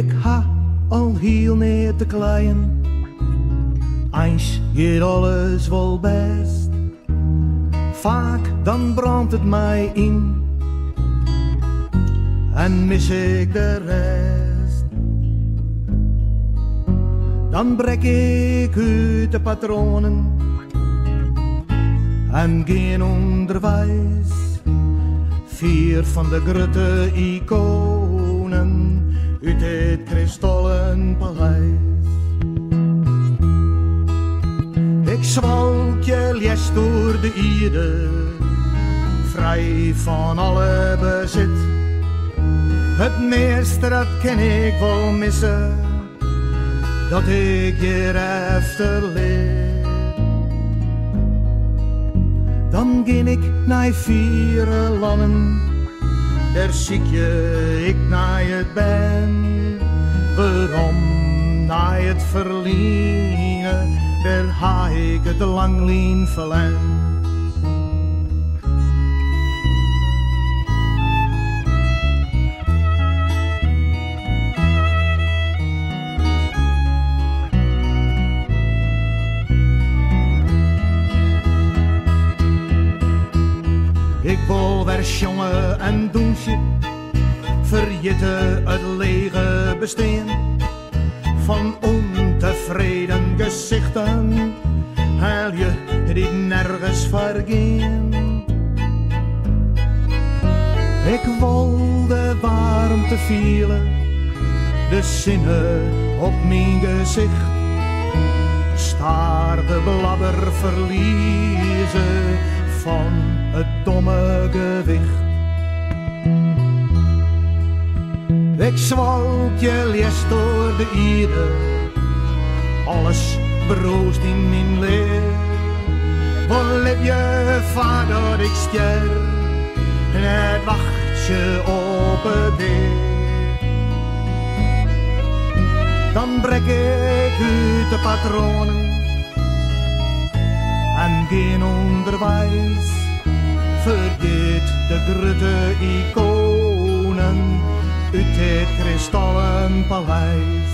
Ik ha al heel neer te kleien, eens gaat alles wel best. Vaak dan brandt het mij in en mis ik de rest. Dan brek ik uit de patronen en geen onderwijs. Vier van de grote iconen uit het kristallen paleis. Ik zwalk je les door de ierde, vrij van alle bezit. Het meeste dat ken ik wel missen, dat ik hier efterleer. Dan ging ik naar vier landen, daar zie ik naar het ben. Waarom naar het verliezen, daar ha ik het langlien verlend. Ik wil weer jongen en doensje, vergeten het lege bestaan van ontevreden gezichten, haal je die nergens vergeen. Ik wil de warmte vielen, de zinnen op mijn gezicht, staar de blabber verliezen van het domme gewicht. Ik zwalk je les door de ieder, alles broost in mijn leer. Waar leef je vader, ik ster, en het wacht je op het deur. Dan brek ik uit de patronen en geen onderwijs. Vergeet de grote iconen uit het kristallen paleis.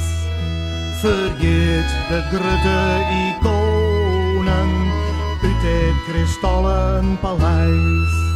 Vergeet de grote iconen uit het kristallen paleis.